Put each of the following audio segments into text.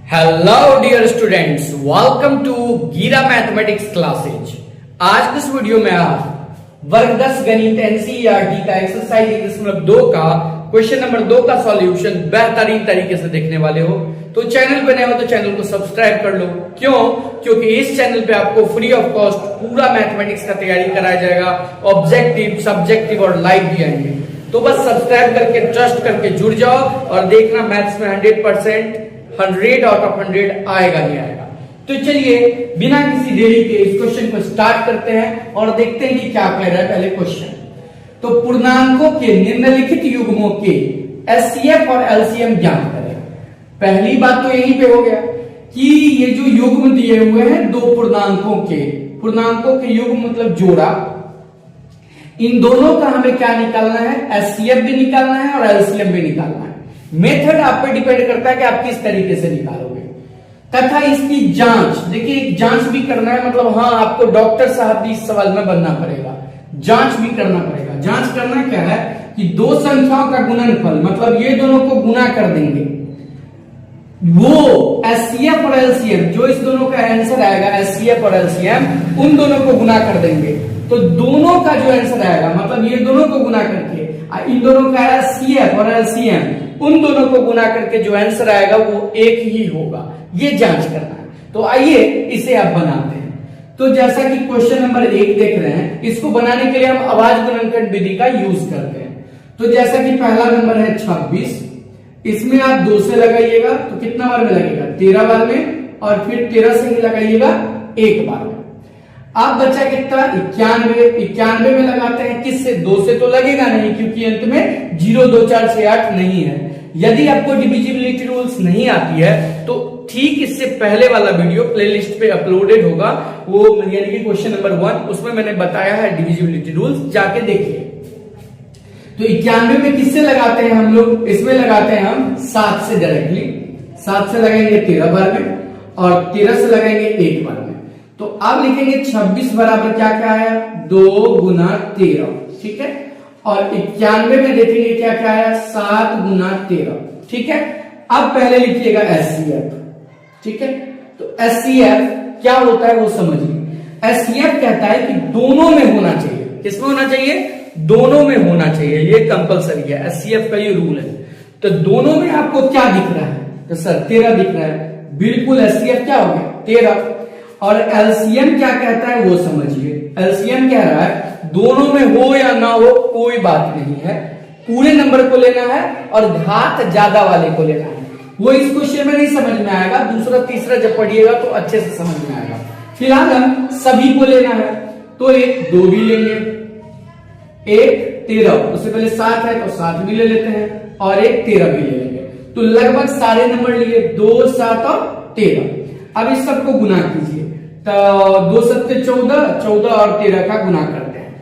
Hello dear students, welcome to गीरा mathematics classes. आज के इस वीडियो में आप वर्ग 10 गणित एनसीईआरटी का एक्सरसाइज 1.2 का क्वेश्चन नंबर 2 का सॉल्यूशन बेहतरीन तरीके से देखने वाले हो। तो चैनल पे नए हो तो चैनल को सब्सक्राइब कर लो। क्यों? क्योंकि इस चैनल पे आपको फ्री ऑफ कॉस्ट पूरा मैथमेटिक्स का तैयारी कराया जाएगा। ऑब्जेक्टिव, सब्जेक्टिव और लाइव भी आएंगे। तो बस सब्सक्राइब करके ट्रस्ट करके जुड़ जाओ और देखना मैथ्स में 100% 100 आउट ऑफ 100 आएगा ही आएगा। तो चलिए बिना किसी देरी के इस क्वेश्चन को स्टार्ट करते हैं और देखते हैं कि क्या कह रहा है पहले क्वेश्चन। तो पूर्णांकों के निम्नलिखित युग्मों के एचसीएफ और एलसीएम ज्ञात करें। पहली बात तो यहीं पे हो गया कि ये जो युग्म दिए हुए हैं दो पूर्णांकों के युग्म मतलब जोड़ा, इन दोनों का हमें क्या निकालना है? एचसीएफ भी निकालना है और एलसीएम भी निकालना है। मेथड आप पे डिपेंड करता है कि आप किस तरीके से निकालोगे तथा इसकी जांच। देखिए एक जांच भी करना है, मतलब हाँ आपको डॉक्टर साहब भी इस सवाल में बनना पड़ेगा, जांच भी करना पड़ेगा। जांच करना क्या है कि दो संख्याओं का गुणनफल, मतलब ये दोनों को गुना कर देंगे, वो एचसीएफ और एलसीएम जो इस दोनों का आंसर आएगा एचसीएफ और एलसीएम उन दोनों को गुना कर देंगे। तो दोनों का जो आंसर आएगा, मतलब ये दोनों को गुना करके इन दोनों का एचसीएफ और एलसीएम उन दोनों को गुना करके जो आंसर आएगा वो एक ही होगा। ये जांच करना है। तो आइए इसे आप बनाते हैं। तो जैसा कि क्वेश्चन नंबर 1 देख रहे हैं, इसको बनाने के लिए हम आवाज गुणनखंड विधि का यूज करते हैं। तो जैसा कि पहला नंबर है 26, इसमें आप 2 से लगाइएगा तो कितना बार में लगेगा? 13 बार में, और फिर 13 से ही लगाइएगा 1 बार में। आप बचा कितना? 91 में लगाते हैं। किससे? 2 से तो लगेगा नहीं क्योंकि अंत में 0 2 4 6 8 नहीं है। यदि आपको डिविजिबिलिटी रूल्स नहीं आती है तो ठीक इससे पहले वाला वीडियो प्लेलिस्ट पे अपलोडेड होगा, वो यानी कि क्वेश्चन नंबर 1, उसमें मैंने बताया है डिविजिबिलिटी रूल्स, जाके देखिए। तो 91 में किससे लगाते हैं हम लोग? इसमें लगाते हैं हम 7 से डायरेक्टली। 7 से लगाएंगे 13 बार में और 13 से लगाएंगे 1 बार में। तो आप लिखेंगे 26 बराबर क्या क्या है? 2 गुना 13, ठीक है। और 91 में देखेंगे क्या क्या है? 7 गुना 13, ठीक है। अब पहले लिखिएगा एचसीएफ, ठीक है। तो एचसीएफ क्या होता है वो समझिए। एचसीएफ कहता है कि दोनों में होना चाहिए। किसमें होना चाहिए? दोनों में होना चाहिए, ये कंपलसरी है, एचसीएफ का ये रूल है। तो दोनों में आपको क्या दिख रहा है? तो सर 13 दिख रहा है, बिल्कुल एचसीएफ क्या हो गया? 13। और एलसीएम क्या कहता है वो समझिए। एलसीएम कह रहा है दोनों में हो या ना हो कोई बात नहीं है, पूरे नंबर को लेना है और घात ज्यादा वाले को लेना है। वो इस क्वेश्चन में नहीं समझ में आएगा, दूसरा तीसरा जब पढ़िएगा तो अच्छे से समझ में आएगा। फिलहाल हम सभी को लेना है तो एक 2 भी लेंगे, एक 13, उससे पहले 7 है तो 7 भी ले लेते हैं, और एक 13 भी ले लेंगे। तो लगभग सारे नंबर लिए 2 7 और 13। अब इस सबको गुना कीजिए। तो 2 7 14, 14 और 13 का गुना करते हैं।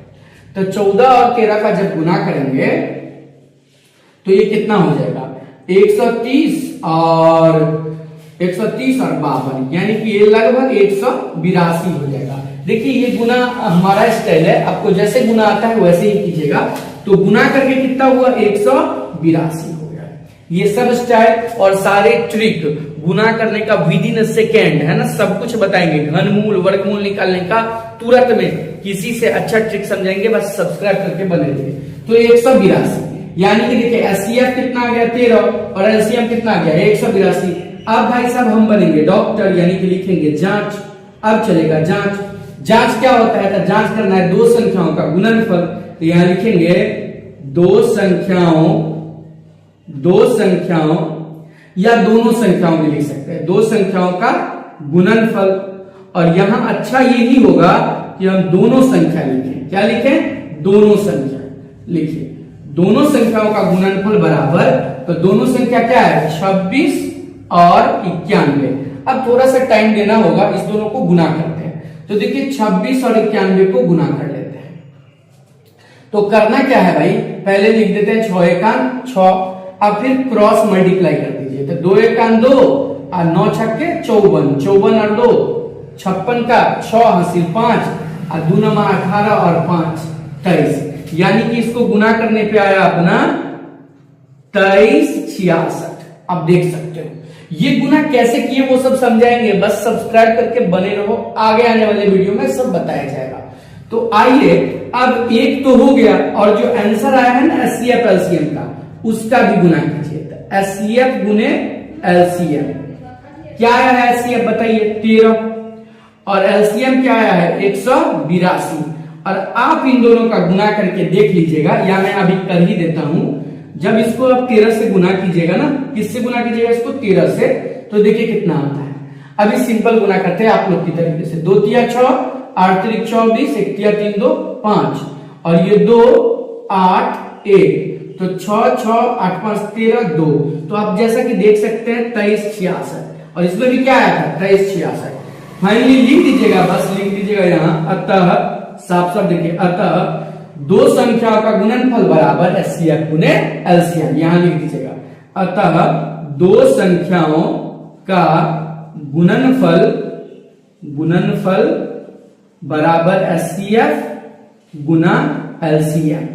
तो 14 और 13 का जब गुना करेंगे तो ये कितना हो जाएगा? 130 और 52, यानी कि ये लगभग 182 हो जाएगा। देखिए ये गुना हमारा स्टाइल है, आपको जैसे गुना आता है वैसे ही कीजिएगा। तो गुना करके कितना हुआ? 182 हो गया। ये सब स्टाइल और सारे ट्रिक गुना करने का विद इन सेकेंड है ना, सब कुछ बताएंगे। घनमूल, वर्गमूल निकालने का तुरंत में किसी से अच्छा ट्रिक समझाएंगे, बस सब्सक्राइब करके बने रहिए। तो 182, यानी कि देखिए एचसीएफ कितना आ गया? 13 और एलसीएम कितना आ गया? 182। अब भाई साहब हम बनेंगे डॉक्टर, यानी कि लिखेंगे जांच। अब चलेगा जांच। जांच क्या होता है? तो जांच करना है दो संख्याओं का गुणनफल। तो यहां लिखेंगे दो संख्याओं या दोनों संख्याओं में लिख सकते हैं, दो संख्याओं का गुणनफल। और यहां अच्छा यही होगा कि हम दोनों संख्या लिखें। क्या लिखें? दोनों संख्या लिखिए। दोनों संख्याओं का गुणनफल बराबर, तो दोनों संख्या क्या है? 26 और 91। अब थोड़ा सा टाइम देना होगा, इस दोनों को गुना करते हैं। तो देखिए 26 और 91 को गुना कर लेते हैं। तो करना क्या है भाई? पहले लिख देते हैं 6 एकान 6, अब फिर क्रॉस मल्टीप्लाई कर दीजिए। तो 2 एकान 2 और 9 छक्के 54, 54 और 2 56 का 6 हासिल 5 और 2 9 18 और 5 23, यानी कि इसको गुना करने पे आया अपना 23 66। आप देख सकते हो ये गुना कैसे किए वो सब समझाएंगे, बस सब्सक्राइब करके बने रहो, आगे आने वाले वीडियो में सब बताया जाएगा। तो आइए अब एक तो हो गया, और जो आंसर आया है ना एचसीएफ एलसीएम का, उसका भी गुना कीजिए। तो एचसीएफ गुने एलसीएम, क्या आया है एचसीएफ बताइए 13, और एलसीएम क्या आया है 182। और आप इन दोनों का गुना करके देख लीजिएगा, या मैं अभी कर ही देता हूं। जब इसको आप 13 से गुना कीजिएगा ना, किससे गुना कीजिएगा इसको 13 से, तो देखिए कितना आता है। अभी सिंपल गुना करते हैं आप लोग की तरीके से, 2 तिया 6, 8 त्रिक 24, 1 तिया 3 2 5, और ये 2 8 1, तो 6 6 8 5 13 2। तो आप जैसा कि देख सकते हैं 23 66, और इसमें भी क्या आया था 23 66। फाइनली लिख दीजिएगा, बस लिख दीजिएगा यहाँ, अतः साफ साफ देखिए, अतः दो संख्याओं का गुणनफल बराबर एचसीएफ गुने एलसीएम, यहां लिख दीजिएगा। अतः दो संख्याओं का गुणनफल बराबर एचसीएफ गुना एलसीएम,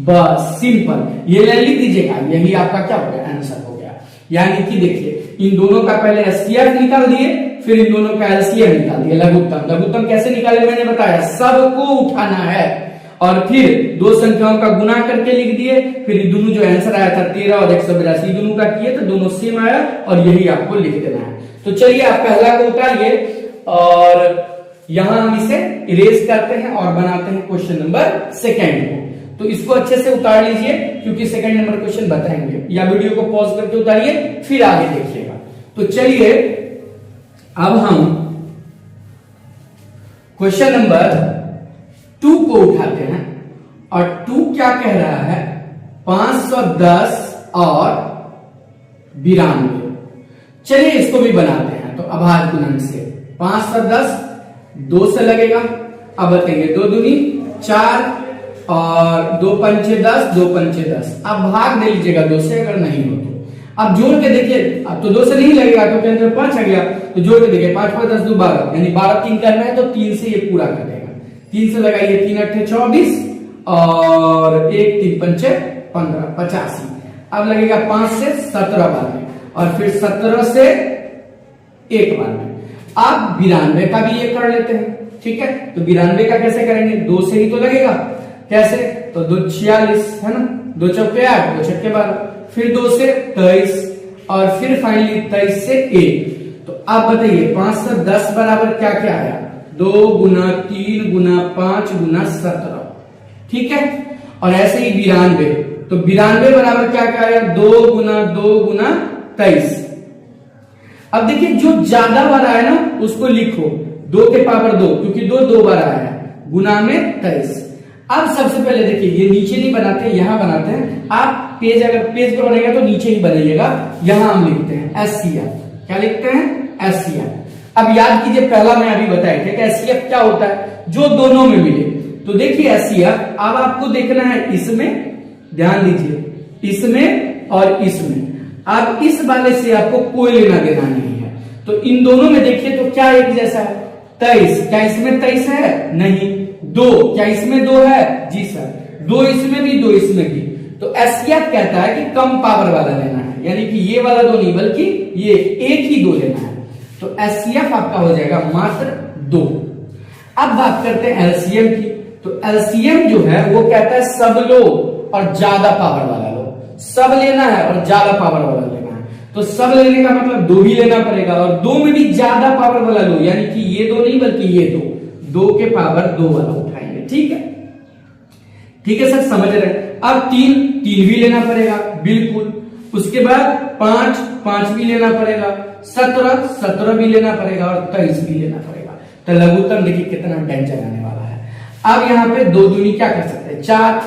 बस सिंपल, ये लिख दीजिएगा, यही आपका क्या हो गया आंसर हो गया। यानी कि देखिए इन दोनों का पहले एचसीएफ निकाल दिए, फिर इन दोनों का एलसीएम निकाल दिया, लघुत्तम। लघुत्तम कैसे निकाले मैंने बताया, सबको उठाना है, और फिर दो संख्याओं का गुना करके लिख दिए, फिर दोनों जो आंसर आया था 13 और 182 दोनों का किए तो दोनों सेम आया, और यही आपको लिख देना है। तो चलिए आप पहला को उतारिए, और यहां हम इसे इरेज करते हैं और बनाते हैं क्वेश्चन नंबर सेकेंड को। तो इसको अच्छे से उतार लीजिए, क्योंकि सेकंड नंबर क्वेश्चन बताएंगे, या वीडियो को पॉज करके उतारिए फिर आगे देखिएगा। तो चलिए अब हम क्वेश्चन नंबर 2 को उठाते हैं, और 2 क्या कह रहा है 510 और 92। चलिए इसको भी बनाते हैं। तो अभाज्य गुणन से 510 2 से लगेगा, अब बताएंगे 2 दूनी 4 और 2 पंचे 10, 2 पंचे 10। अब भाग दे लीजिएगा 2 से, अगर नहीं हो तो अब जोड़ के देखिए। अब तो 2 से नहीं लगेगा क्योंकि अंदर 5 आ गया, तो जोड़ के देखिए 5 5 10 2 12, यानी 12 3 करना है तो 3 से ये पूरा कर देगा। 3 से लगाइए, 3 8 24 और 1 3 पंचे 15 85। अब लगेगा 5 से 17 बार में, और फिर 17 से 1 बार में। आप 92 का भी ये कर लेते हैं, ठीक है। तो 92 का कैसे करेंगे, 2 से ही तो लगेगा, कैसे, तो 2 46 है ना, 2 चौके 8, 2 छक्के 12, फिर 2 से 23, और फिर फाइनली 23 से 1। तो आप बताइए 5 से 10 बराबर क्या क्या आया, 2 गुना 3 गुना 5 गुना 17, ठीक है। और ऐसे ही 92, तो 92 बराबर क्या क्या आया, 2 गुना 23। अब देखिए जो ज्यादा बार आया ना उसको लिखो 2 के पावर 2, क्योंकि 2 बार आया है, गुना में 23। अब सबसे पहले देखिए ये नीचे नहीं बनाते, यहां बनाते हैं। आप पेज अगर पेज पर बनेगा तो नीचे ही बनाइएगा, यहां हम लिखते हैं एचसीएफ। क्या लिखते हैं, एचसीएफ। अब याद कीजिए पहला मैं अभी बताया था कि एचसीएफ क्या होता है, जो दोनों में मिले। तो देखिए एचसीएफ अब आपको देखना है, इसमें ध्यान दीजिए, इसमें और इसमें। अब इस वाले से आपको कोई लेना देना नहीं है, तो इन दोनों में देखिए तो क्या एक जैसा है, 23। क्या इसमें 23 है, नहीं। 2, क्या इसमें 2 है, जी सर। 2 इसमें भी, 2 इसमें भी। तो एचसीएफ कहता है कि कम पावर वाला लेना है, यानी कि ये वाला 2 नहीं बल्कि ये एक ही 2 लेना है। तो एचसीएफ आपका हो जाएगा मात्र 2। अब बात करते हैं एलसीएम की। तो एलसीएम जो है वो कहता है सब लो और ज्यादा पावर वाला लो, सब लेना है और ज्यादा पावर वाला लेना है। तो सब लेने का मतलब 2 भी लेना पड़ेगा, और 2 में भी ज्यादा पावर वाला लो, यानी कि ये 2 नहीं बल्कि ये 2 के पावर 2 वाला उठाएंगे, ठीक है। ठीक है सर, समझ रहे। अब 3 भी लेना पड़ेगा, बिल्कुल। उसके बाद 5 भी लेना पड़ेगा, 17 भी लेना पड़ेगा, और 23 भी लेना पड़ेगा। तो लघुत्तम देखिए कितना डेंजर आने वाला है। अब यहाँ पे 2 दूनी क्या कर सकते हैं, 4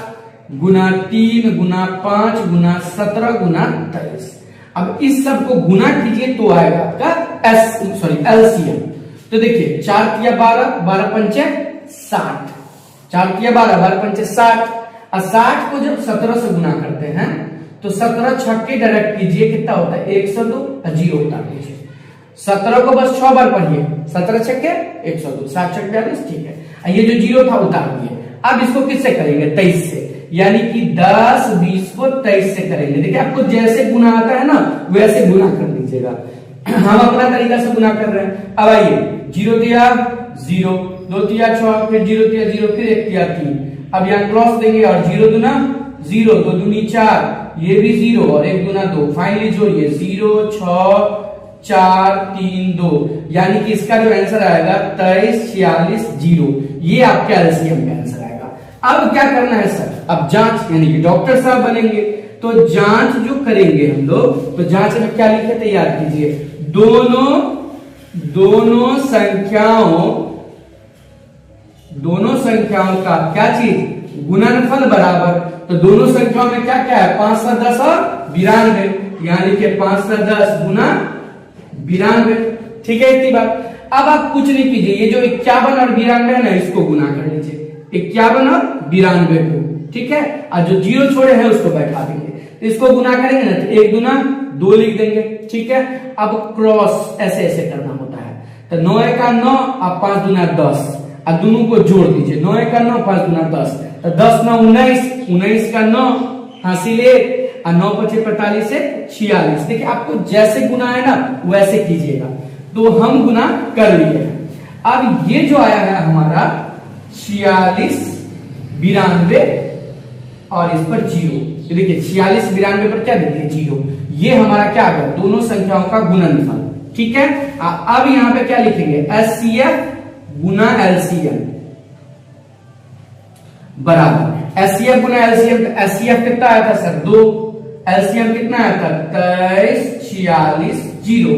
गुना 3 गुना 5 गुना 17 गुना 23। अब इस सब को गुना कीजिए तो आएगा आपका एलसीएम। तो देखिए 4 तिया 12, 12 पंचे 60, 4 तिया 12, 12 पंचे 60, और 60 को जब 17 से गुना करते हैं तो 17 छक्के डायरेक्ट कीजिए, कितना होता है 102, 0 उतार दीजिए। 17 को बस 6 बार पढ़िए, 17 छक्के 102, 7 छक्के 42, ठीक है। ये जो 0 था उतार दिए। अब इसको किससे करेंगे, 23 से, यानी कि 10 20 को 23 से करेंगे। देखिए आपको जैसे गुना आता है ना वैसे गुना कर दीजिएगा। हम अपना तरीका से गुना कर रहे हैं। अब आइए, 0 दिया 0, 2 दिया 6, फिर 0 दिया 0, फिर 1 दिया 3। अब यहाँ क्रॉस देंगे और 0 दूना 0, 2 दूनी 4, ये भी 0 और 1 दूना 2। फाइनली जोड़िए 0 6 4 3 2, यानी कि इसका जो आंसर आएगा 23 46 0। ये आपके एलसीएम का आंसर आएगा। अब क्या करना है सर, अब जांच, यानी कि डॉक्टर साहब बनेंगे तो जांच जो करेंगे हम लोग, तो जांच में क्या लिखे तैयार कीजिए, दोनों संख्याओं का क्या चीज, गुणनफल बराबर। तो दोनों संख्याओं में क्या क्या है, 5 7 10 और 92, यानी कि 5 7 10 गुना 92। ठीक है, इतनी बात। अब आप कुछ नहीं कीजिए, ये जो 51 और 92 है ना, इसको गुना कर लीजिए, 51 और 92 को। ठीक है, और जो 0 छोड़े हैं उसको बैठा देंगे, तो इसको गुना करेंगे ना, तो 1 दूना 2 लिख देंगे। ठीक है, अब क्रॉस ऐसे ऐसे करना होता है, तो 9 1 9 और 5 दूना 10, अब दोनों को जोड़ दीजिए, 9 1 9 5 दूना 10, तो 10 9 19, 19 का 9 हासिल 1 और 9 5 45 से 46। देखिए आपको जैसे गुना है ना वैसे कीजिएगा। तो हम गुना कर लिए। अब ये जो आया है हमारा 46 92 और इस पर 0, देखिए 46 92 पर क्या देखिए 0, ये हमारा क्या है, दोनों संख्याओं का गुणनफल। ठीक है, अब यहां पे क्या लिखेंगे, एचसीएफ गुना एलसीएम बराबर एचसीएफ गुना एलसीएम। एचसीएफ कितना आया था सर 2, एलसीएम कितना आया था 23 46 0।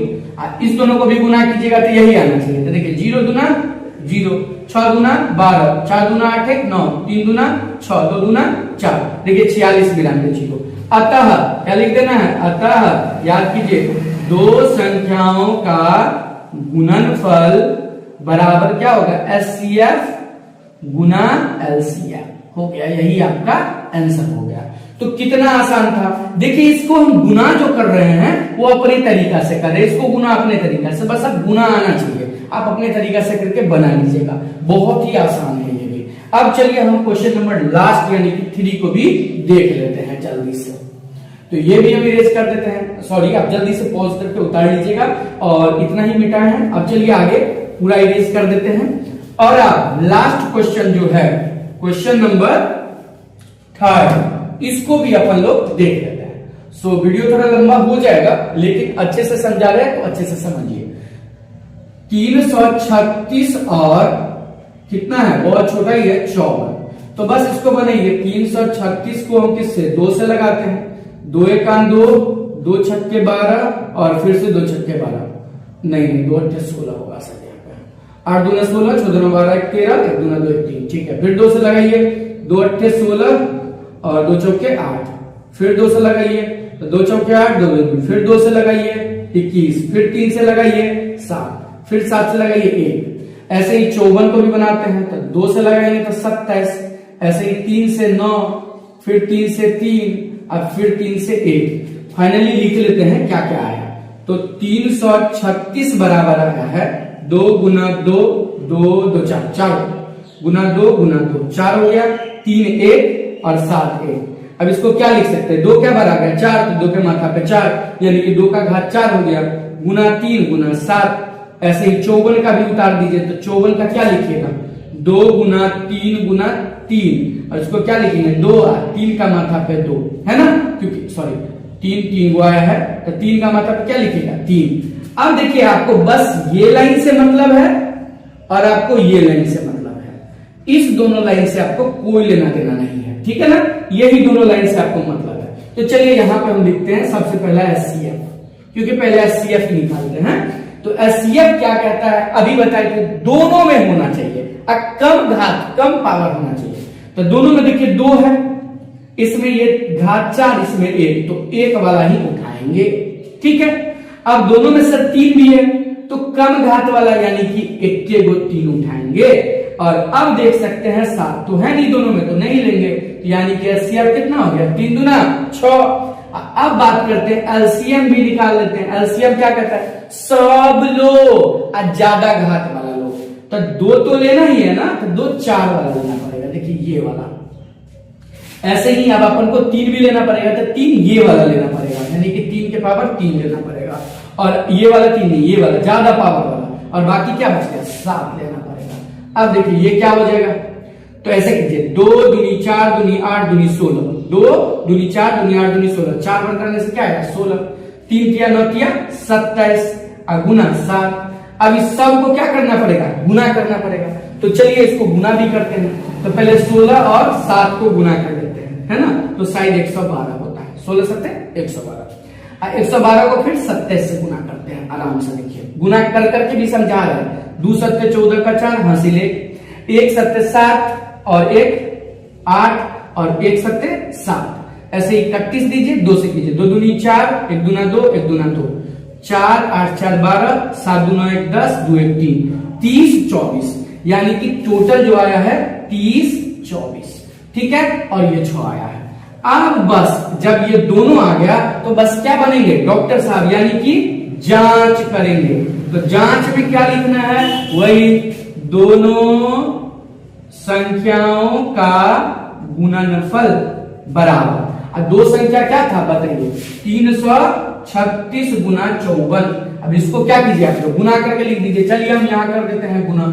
इस दोनों को भी गुना कीजिएगा तो यही आना चाहिए। तो देखिए 0 दूना 0, 6 दूना 12, 4 दूना 8 1 9, 3 दूना 6, 2 दूना 4। देखिए 46 92 0। अतः क्या लिख देना है, अतः याद कीजिए दो संख्याओं का गुणनफल बराबर क्या होगा, एचसीएफ गुना एलसीएम हो गया। यही आपका आंसर हो गया। तो कितना आसान था। देखिए इसको हम गुना जो कर रहे हैं वो अपने तरीका से कर रहे हैं, इसको गुना अपने तरीका से, बस अब गुना आना चाहिए, आप अपने तरीका से करके बना लीजिएगा, बहुत ही आसान है ये भी। अब चलिए हम क्वेश्चन नंबर लास्ट यानी कि 3 को भी देख लेते हैं जल्दी से। तो ये भी हम इरेज कर देते हैं, सॉरी आप जल्दी से पॉज करके उतार लीजिएगा, और इतना ही मिटा है। अब चलिए आगे पूरा इरेज कर देते हैं। और अब लास्ट क्वेश्चन जो है क्वेश्चन नंबर 3, इसको भी अपन लोग देख लेते हैं। सो वीडियो थोड़ा लंबा हो जाएगा, लेकिन अच्छे से समझा रहे हैं तो अच्छे से समझिए। 336 और कितना है, बहुत छोटा ही है 54। तो बस इसको बनाइए, 336 को हम किससे 2 से लगाते हैं, 2 1 2, 2 छक्के 12 और फिर से 2 छक्के 12, नहीं 2 8 16 होगा सर, 8 दूना 16, 6 दूना 12 1 13, 1 दूना 2 1 3। ठीक है, फिर 2 से लगाइए, 2 8 16 और 2 चौके 8, फिर 2 से लगाइए, तो 2 चौके 8, 2 फिर 2 से लगाइए 21, फिर 3 से लगाइए 7, फिर 7 से लगाइए 1। ऐसे ही 54 को भी बनाते हैं, तो 2 से लगाएंगे तो 27, ऐसे ही 3 से 9, फिर 3 से 3 और फिर 3 से 1। फाइनली लिख लेते हैं क्या क्या आया। तो 336 बराबर आया है 2 गुना 2 2 2 4, 4 गुना 2 गुना 2 4 हो गया, 3 1 और 7 1। अब इसको क्या लिख सकते हैं, 2 क्या बार आ गया 4, तो 2 के माथा पे 4, यानी कि 2 का घात 4 हो गया, गुना 3 गुना 7। ऐसे ही 54 का भी उतार दीजिए, तो 54 का क्या लिखिएगा 2 गुना 3 गुना 3, और इसको क्या लिखेंगे 2 3 का माथा पे 2 है ना, क्योंकि सॉरी 3 3 वो आया है, तो 3 का माथा पे क्या लिखेगा 3। अब देखिए आपको बस ये लाइन से मतलब है और आपको ये लाइन से मतलब है, इस दोनों लाइन से आपको कोई लेना देना नहीं है, ठीक है ना, यही दोनों लाइन से आपको मतलब है। तो चलिए यहां पे हम लिखते हैं सबसे पहला एचसीएफ, क्योंकि पहले एचसीएफ निकालते हैं। तो एचसीएफ क्या कहता है, अभी बताए थे दोनों में होना चाहिए, कम घात कम पावर होना चाहिए। तो दोनों में देखिए 2 है, इसमें ये घात 4, इसमें 1, तो 1 वाला ही उठाएंगे, ठीक है। अब दोनों में सर 3 भी है, तो कम घात वाला यानी कि 1 को 3 उठाएंगे। और अब देख सकते हैं 7 तो है नहीं दोनों में, तो नहीं लेंगे, यानी कि एचसीएफ कितना हो गया 3 दूना 6। अब बात करते हैं एलसीएम भी निकाल लेते हैं। एलसीएम क्या कहता है, सब लो और ज्यादा घात वाला लो, तो 2 तो लेना ही है ना, तो 2 4 वाला लेना पड़ेगा, देखिए ये वाला। ऐसे ही अब अपन को 3 भी लेना पड़ेगा, तो 3 ये वाला लेना पड़ेगा, यानी कि 3 के पावर 3 लेना पड़ेगा। और ये वाला 3 नहीं, ये वाला ज्यादा पावर वाला, और बाकी क्या बच गया 7 लेना पड़ेगा। अब देखिए ये क्या हो जाएगा, तो ऐसे कीजिए 2 दूनी 4 दूनी 8 दूनी 16, 2 दूनी 4 दूनी 8 दूनी 16, 4 बन करने से क्या आएगा 16, 3 तिया 9 तिया 27 और गुना 7। अब इस सब को क्या करना पड़ेगा, गुना करना पड़ेगा। तो चलिए इसको गुना भी करते हैं। तो पहले 16 और 7 को गुना कर लेते हैं, है ना। तो साइड 112 होता है, 16 7 112, 112 को फिर 27 से गुना करते हैं। आराम से देखिए, गुना कर करके भी समझा रहे हैं। 2 7 14 का 4 हासिल 1 7 7 और 1 8 और 1 7 7, ऐसे 31 दीजिए, 2 से कीजिए, 2 दूनी 4 1 दूना 2 1 दूना 2, 4 8 4 12, 7 दूना 1 10, 2 1 3, 30 24, यानी कि टोटल जो आया है 30 24, ठीक है। और ये 6 आया है। अब बस जब ये दोनों आ गया तो बस क्या बनेंगे डॉक्टर साहब, यानी कि जांच करेंगे। तो जांच में क्या लिखना है, वही दोनों संख्याओं का गुणनफल बराबर। अब दो संख्या क्या था बताइए, 336 गुना 54। अब इसको क्या कीजिए आप लोग, गुना करके लिख दीजिए। चलिए हम यहाँ कर देते हैं गुना,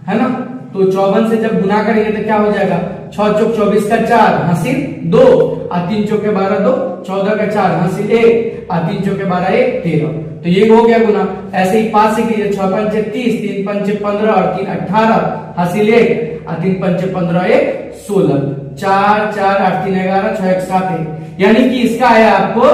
है ना। तो 54 से जब गुना करेंगे तो क्या हो जाएगा, 6 चौक 24 का 4 हासिल 2, और 3 चौके 12 2, 14 का 4 हासिल 1, और 3 चौके 12 1 13। तो ये हो गया गुना। ऐसे ही 5 से कीजिए, 6 पंचे 30, 3 पंचे 15 और 3 18 हासिल 1, और 3 पंचे 15 1 16, 4 4 8 3 11, 6 1 7 1, यानी कि इसका आया आपको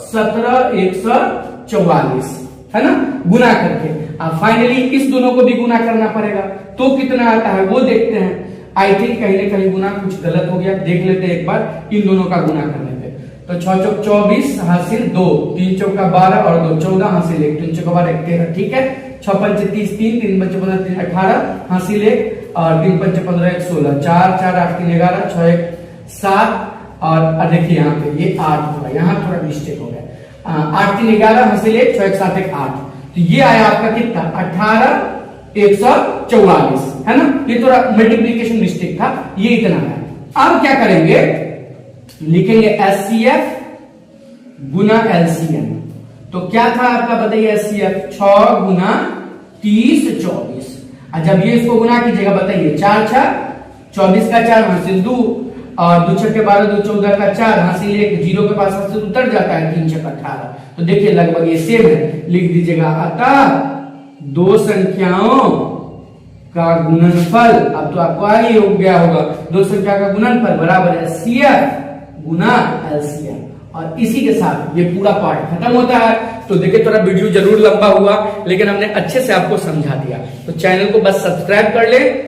17 144, है ना, गुना करके। अब फाइनली इस दोनों को भी गुना करना पड़ेगा, तो कितना आता है वो देखते हैं। आई थिंक कहीं ना कहीं गुना कुछ गलत हो गया, देख लेते हैं एक बार इन दोनों का गुना करने पे। तो 6 चौक 24 हासिल 2, 3 चौका 12 और 2 14 हासिल 1, 3 चौका 12 13, ठीक है। 6 पंचे 30 3, 3 पंचे 15 3 18 हासिल 1, और 3 पंचे 15 1 16, 4 4 8 3 11, 6 1 7, और देखिए यहाँ पे ये 8 हुआ, यहाँ थोड़ा मिस्टेक हो गया। 8 3 11 हासिल 1, 6 1 7 1 8, तो ये आया आपका कितना 18 144, है ना। ये थोड़ा मल्टीप्लीकेशन मिस्टेक था, ये इतना है। अब क्या करेंगे, लिखेंगे एचसीएफ गुना एलसीएम। तो क्या था आपका बताइए, एचसीएफ 6 गुना 30 24। जब ये इसको गुना कीजिएगा बताइए, 4 6 24 का 4 हासिल 2, और 2 6 के 12 2 14 का 4 हासिल 1, 0 के पास हासिल उतर जाता है, 3 6 18। तो देखिए लगभग ये सेम है, लिख दीजिएगा। अतः दो संख्याओं का गुणनफल, अब तो आपको आ ही हो गया होगा, दो संख्या का गुणनफल बराबर है सीएफ गुना एलसीएम। और इसी के साथ ये पूरा पार्ट खत्म होता है। तो देखिए थोड़ा वीडियो जरूर लंबा हुआ, लेकिन हमने अच्छे से आपको समझा दिया। तो चैनल को बस सब्सक्राइब कर ले।